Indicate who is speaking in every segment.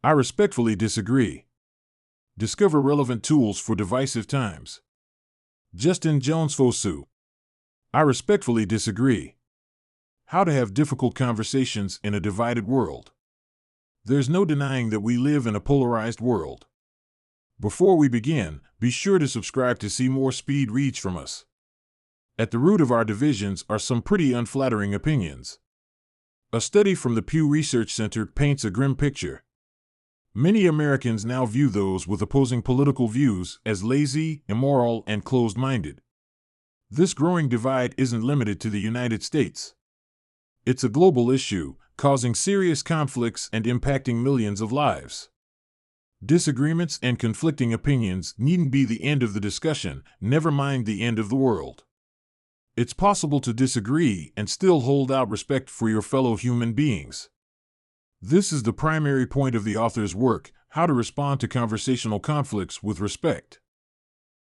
Speaker 1: I respectfully disagree. Discover relevant tools for divisive times. Justin Jones-Fosu. I respectfully disagree. How to have difficult conversations in a divided world. There's no denying that we live in a polarized world. Before we begin, be sure to subscribe to see more speed reads from us. At the root of our divisions are some pretty unflattering opinions. A study from the Pew Research Center paints a grim picture. Many Americans now view those with opposing political views as lazy, immoral, and closed-minded. This growing divide isn't limited to the United States. It's a global issue, causing serious conflicts and impacting millions of lives. Disagreements and conflicting opinions needn't be the end of the discussion, never mind the end of the world. It's possible to disagree and still hold out respect for your fellow human beings. This is the primary point of the author's work, how to respond to conversational conflicts with respect.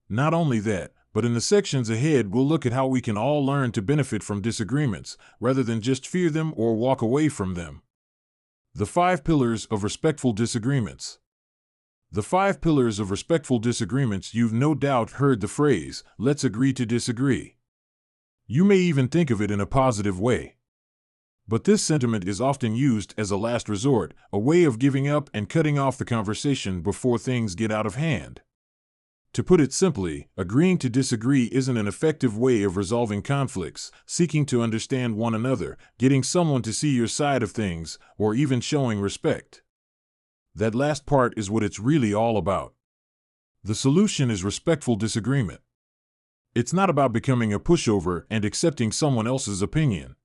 Speaker 1: Not only that, but in the sections ahead we'll look at how we can all learn to benefit from disagreements, rather than just fear them or walk away from them. The 5 pillars of respectful disagreements. The 5 pillars of respectful disagreements. You've no doubt heard the phrase, "let's agree to disagree." You may even think of it in a positive way. But this sentiment is often used as a last resort, a way of giving up and cutting off the conversation before things get out of hand. To put it simply, agreeing to disagree isn't an effective way of resolving conflicts, seeking to understand one another, getting someone to see your side of things, or even showing respect. That last part is what it's really all about. The solution is respectful disagreement. It's not about becoming a pushover and accepting someone else's opinion.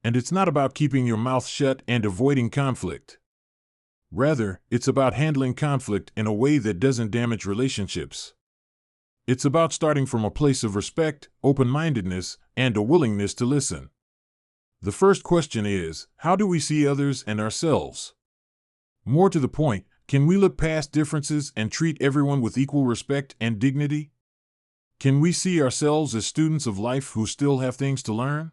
Speaker 1: And it's not about keeping your mouth shut and avoiding conflict. Rather, it's about handling conflict in a way that doesn't damage relationships. It's about starting from a place of respect, open-mindedness, and a willingness to listen. The first question is, how do we see others and ourselves? More to the point, can we look past differences and treat everyone with equal respect and dignity? Can we see ourselves as students of life who still have things to learn?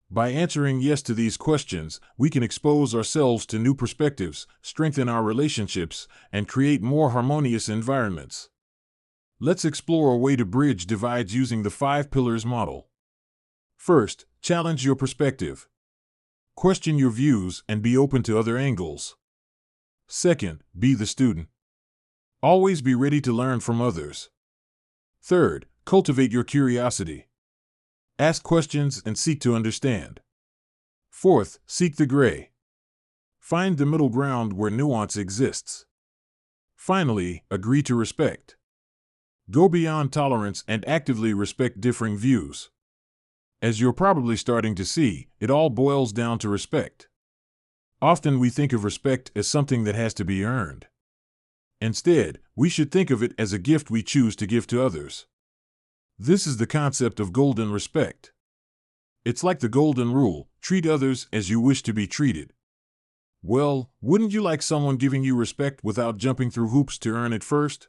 Speaker 1: By answering yes to these questions, we can expose ourselves to new perspectives, strengthen our relationships, and create more harmonious environments. Let's explore a way to bridge divides using the 5 pillars model. First, challenge your perspective. Question your views and be open to other angles. Second, be the student. Always be ready to learn from others. Third, cultivate your curiosity. Ask questions and seek to understand. Fourth, seek the gray. Find the middle ground where nuance exists. Finally, agree to respect. Go beyond tolerance and actively respect differing views. As you're probably starting to see, it all boils down to respect. Often we think of respect as something that has to be earned. Instead, we should think of it as a gift we choose to give to others. This is the concept of golden respect. It's like the golden rule, treat others as you wish to be treated. Well, wouldn't you like someone giving you respect without jumping through hoops to earn it first?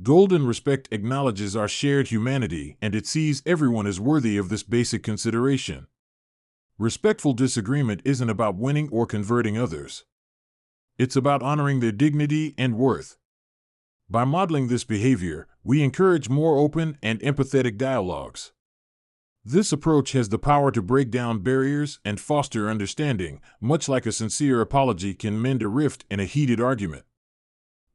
Speaker 1: Golden respect acknowledges our shared humanity and it sees everyone as worthy of this basic consideration. Respectful disagreement isn't about winning or converting others. It's about honoring their dignity and worth. By modeling this behavior, we encourage more open and empathetic dialogues. This approach has the power to break down barriers and foster understanding, much like a sincere apology can mend a rift in a heated argument.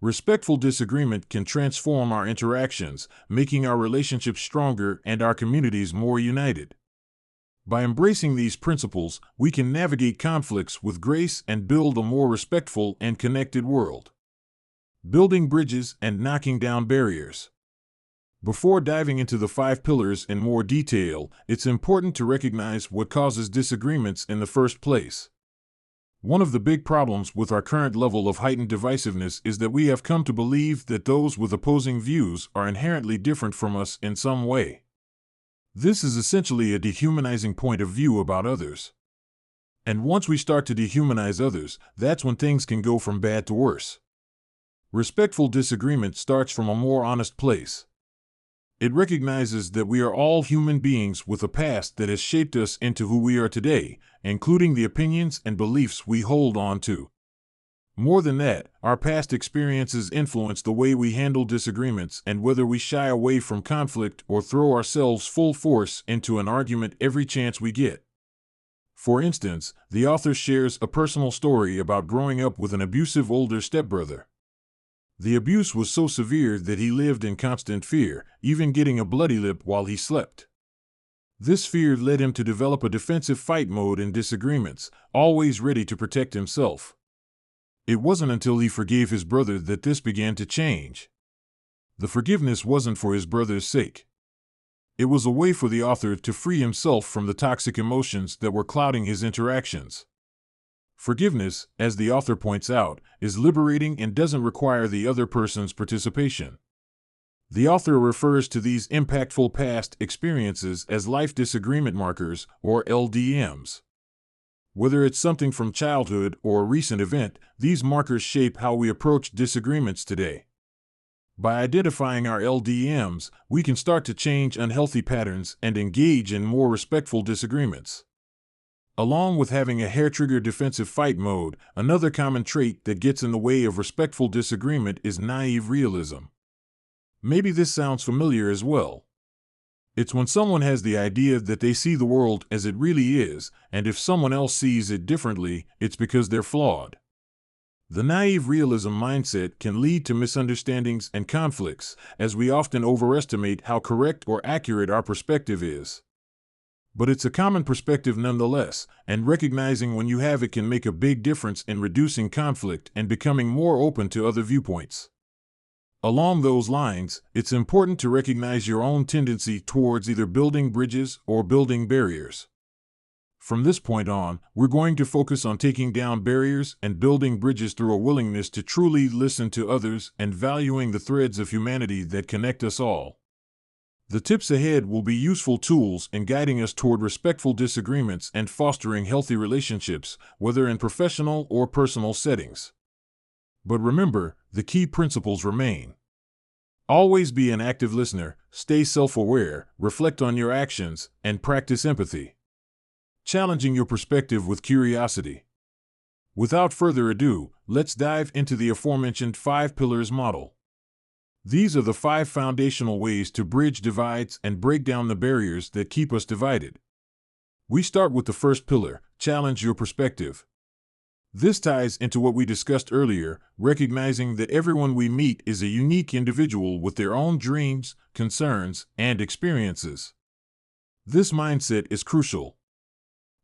Speaker 1: Respectful disagreement can transform our interactions, making our relationships stronger and our communities more united. By embracing these principles, we can navigate conflicts with grace and build a more respectful and connected world. Building bridges and knocking down barriers. Before diving into the 5 pillars in more detail, it's important to recognize what causes disagreements in the first place. One of the big problems with our current level of heightened divisiveness is that we have come to believe that those with opposing views are inherently different from us in some way. This is essentially a dehumanizing point of view about others. And once we start to dehumanize others, that's when things can go from bad to worse. Respectful disagreement starts from a more honest place. It recognizes that we are all human beings with a past that has shaped us into who we are today, including the opinions and beliefs we hold on to. More than that, our past experiences influence the way we handle disagreements and whether we shy away from conflict or throw ourselves full force into an argument every chance we get. For instance, the author shares a personal story about growing up with an abusive older stepbrother. The abuse was so severe that he lived in constant fear, even getting a bloody lip while he slept. This fear led him to develop a defensive fight mode in disagreements, always ready to protect himself. It wasn't until he forgave his brother that this began to change. The forgiveness wasn't for his brother's sake. It was a way for the author to free himself from the toxic emotions that were clouding his interactions. Forgiveness, as the author points out, is liberating and doesn't require the other person's participation. The author refers to these impactful past experiences as life disagreement markers, or LDMs. Whether it's something from childhood or a recent event, these markers shape how we approach disagreements today. By identifying our LDMs, we can start to change unhealthy patterns and engage in more respectful disagreements. Along with having a hair-trigger defensive fight mode, another common trait that gets in the way of respectful disagreement is naive realism. Maybe this sounds familiar as well. It's when someone has the idea that they see the world as it really is, and if someone else sees it differently, it's because they're flawed. The naive realism mindset can lead to misunderstandings and conflicts, as we often overestimate how correct or accurate our perspective is. But it's a common perspective nonetheless, and recognizing when you have it can make a big difference in reducing conflict and becoming more open to other viewpoints. Along those lines, it's important to recognize your own tendency towards either building bridges or building barriers. From this point on, we're going to focus on taking down barriers and building bridges through a willingness to truly listen to others and valuing the threads of humanity that connect us all. The tips ahead will be useful tools in guiding us toward respectful disagreements and fostering healthy relationships, whether in professional or personal settings. But remember, the key principles remain. Always be an active listener, stay self-aware, reflect on your actions, and practice empathy. Challenging your perspective with curiosity. Without further ado, let's dive into the aforementioned 5 pillars model. These are the 5 foundational ways to bridge divides and break down the barriers that keep us divided. We start with the first pillar, challenge your perspective. This ties into what we discussed earlier, recognizing that everyone we meet is a unique individual with their own dreams, concerns, and experiences. This mindset is crucial.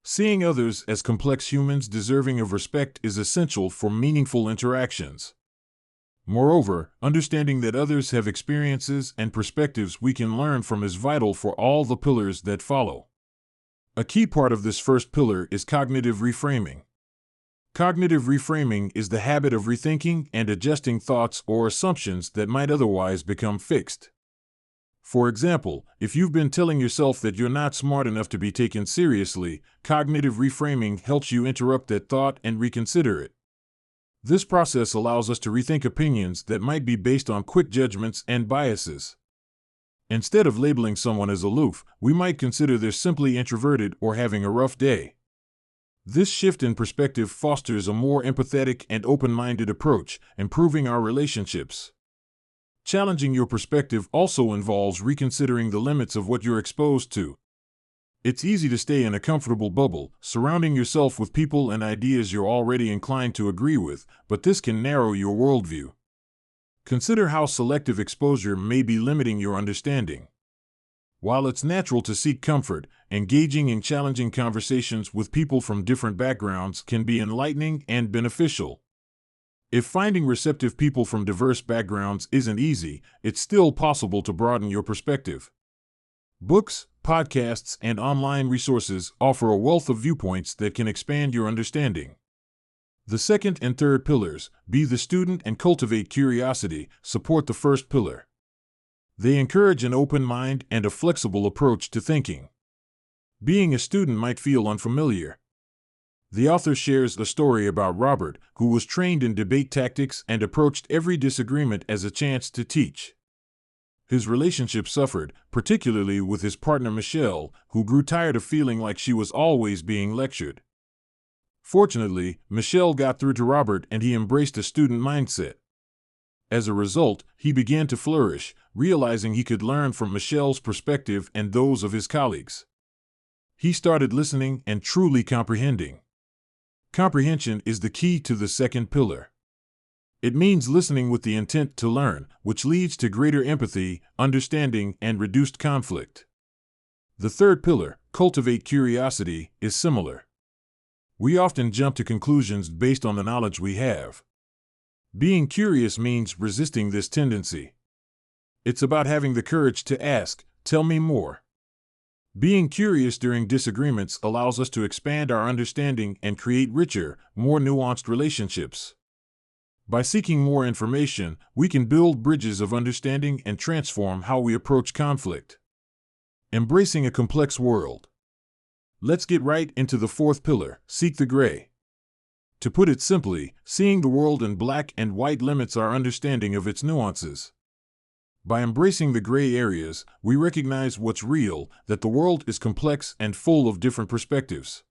Speaker 1: Seeing others as complex humans deserving of respect is essential for meaningful interactions. Moreover, understanding that others have experiences and perspectives we can learn from is vital for all the pillars that follow. A key part of this first pillar is cognitive reframing. Cognitive reframing is the habit of rethinking and adjusting thoughts or assumptions that might otherwise become fixed. For example, if you've been telling yourself that you're not smart enough to be taken seriously, cognitive reframing helps you interrupt that thought and reconsider it. This process allows us to rethink opinions that might be based on quick judgments and biases. Instead of labeling someone as aloof, we might consider they're simply introverted or having a rough day. This shift in perspective fosters a more empathetic and open-minded approach, improving our relationships. Challenging your perspective also involves reconsidering the limits of what you're exposed to. It's easy to stay in a comfortable bubble, surrounding yourself with people and ideas you're already inclined to agree with, but this can narrow your worldview. Consider how selective exposure may be limiting your understanding. While it's natural to seek comfort, engaging in challenging conversations with people from different backgrounds can be enlightening and beneficial. If finding receptive people from diverse backgrounds isn't easy, it's still possible to broaden your perspective. Books, podcasts, and online resources offer a wealth of viewpoints that can expand your understanding. The second and third pillars, be the student and cultivate curiosity, support the first pillar. They encourage an open mind and a flexible approach to thinking. Being a student might feel unfamiliar. The author shares a story about Robert, who was trained in debate tactics and approached every disagreement as a chance to teach. His relationship suffered, particularly with his partner Michelle, who grew tired of feeling like she was always being lectured. Fortunately, Michelle got through to Robert and he embraced a student mindset. As a result, he began to flourish, realizing he could learn from Michelle's perspective and those of his colleagues. He started listening and truly comprehending. Comprehension is the key to the second pillar. It means listening with the intent to learn, which leads to greater empathy, understanding, and reduced conflict. The third pillar, cultivate curiosity, is similar. We often jump to conclusions based on the knowledge we have. Being curious means resisting this tendency. It's about having the courage to ask, "Tell me more." Being curious during disagreements allows us to expand our understanding and create richer, more nuanced relationships. By seeking more information, we can build bridges of understanding and transform how we approach conflict. Embracing a complex world. Let's get right into the fourth pillar, seek the gray. To put it simply, seeing the world in black and white limits our understanding of its nuances. By embracing the gray areas, we recognize what's real, that the world is complex and full of different perspectives.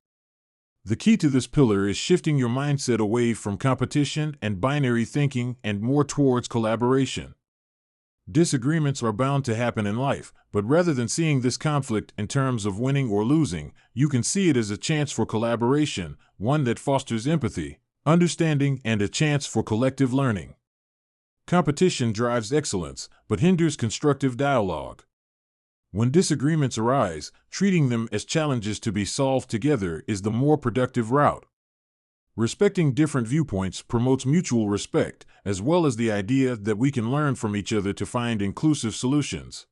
Speaker 1: The key to this pillar is shifting your mindset away from competition and binary thinking and more towards collaboration. Disagreements are bound to happen in life, but rather than seeing this conflict in terms of winning or losing, you can see it as a chance for collaboration, one that fosters empathy, understanding, and a chance for collective learning. Competition drives excellence, but hinders constructive dialogue. When disagreements arise, treating them as challenges to be solved together is the more productive route. Respecting different viewpoints promotes mutual respect, as well as the idea that we can learn from each other to find inclusive solutions.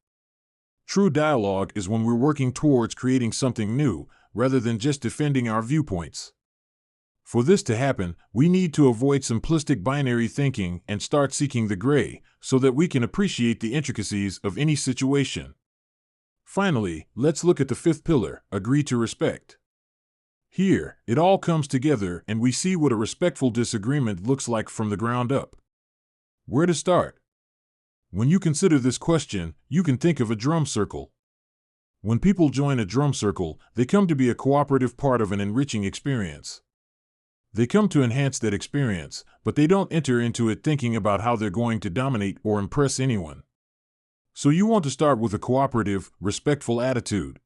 Speaker 1: True dialogue is when we're working towards creating something new, rather than just defending our viewpoints. For this to happen, we need to avoid simplistic binary thinking and start seeking the gray, so that we can appreciate the intricacies of any situation. Finally, let's look at the fifth pillar, agree to respect. Here, it all comes together and we see what a respectful disagreement looks like from the ground up. Where to start? When you consider this question, you can think of a drum circle. When people join a drum circle, they come to be a cooperative part of an enriching experience. They come to enhance that experience, but they don't enter into it thinking about how they're going to dominate or impress anyone. So you want to start with a cooperative, respectful attitude.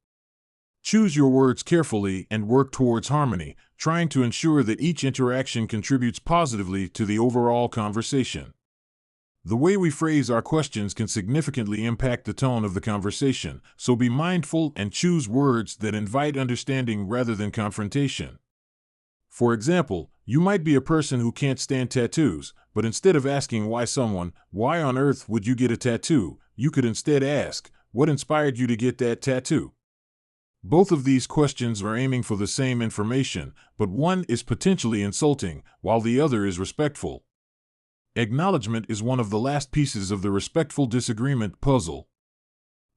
Speaker 1: Choose your words carefully and work towards harmony, trying to ensure that each interaction contributes positively to the overall conversation. The way we phrase our questions can significantly impact the tone of the conversation, so be mindful and choose words that invite understanding rather than confrontation. For example, you might be a person who can't stand tattoos, but instead of asking why on earth would you get a tattoo, you could instead ask, what inspired you to get that tattoo? Both of these questions are aiming for the same information, but one is potentially insulting, while the other is respectful. Acknowledgement is one of the last pieces of the respectful disagreement puzzle.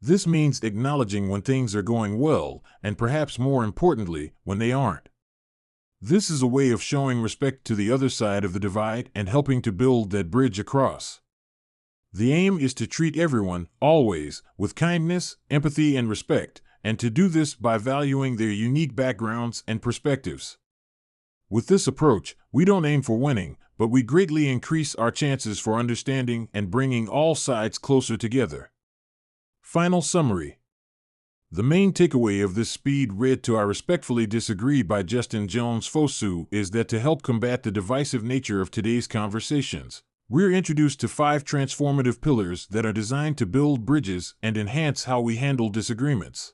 Speaker 1: This means acknowledging when things are going well, and perhaps more importantly, when they aren't. This is a way of showing respect to the other side of the divide and helping to build that bridge across. The aim is to treat everyone, always, with kindness, empathy, and respect, and to do this by valuing their unique backgrounds and perspectives. With this approach, we don't aim for winning, but we greatly increase our chances for understanding and bringing all sides closer together. Final summary. The main takeaway of this speed read to I Respectfully Disagree by Jones-Fosu is that to help combat the divisive nature of today's conversations, we're introduced to 5 transformative pillars that are designed to build bridges and enhance how we handle disagreements.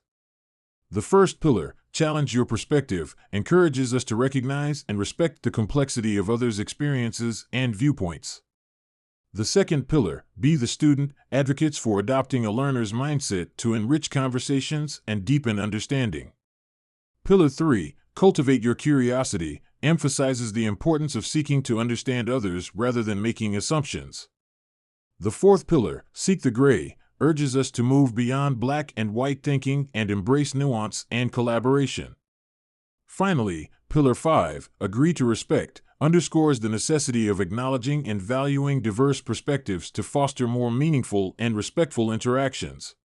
Speaker 1: The first pillar, challenge your perspective, encourages us to recognize and respect the complexity of others' experiences and viewpoints. The second pillar, be the student, advocates for adopting a learner's mindset to enrich conversations and deepen understanding. Pillar 3, cultivate your curiosity, emphasizes the importance of seeking to understand others rather than making assumptions. The fourth pillar, seek the gray, urges us to move beyond black and white thinking and embrace nuance and collaboration. Finally, Pillar 5, agree to respect, underscores the necessity of acknowledging and valuing diverse perspectives to foster more meaningful and respectful interactions.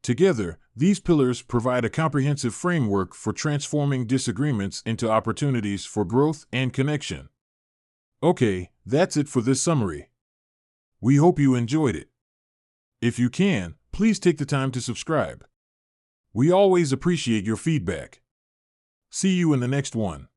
Speaker 1: Together, these pillars provide a comprehensive framework for transforming disagreements into opportunities for growth and connection. Okay, that's it for this summary. We hope you enjoyed it. If you can, please take the time to subscribe. We always appreciate your feedback. See you in the next one.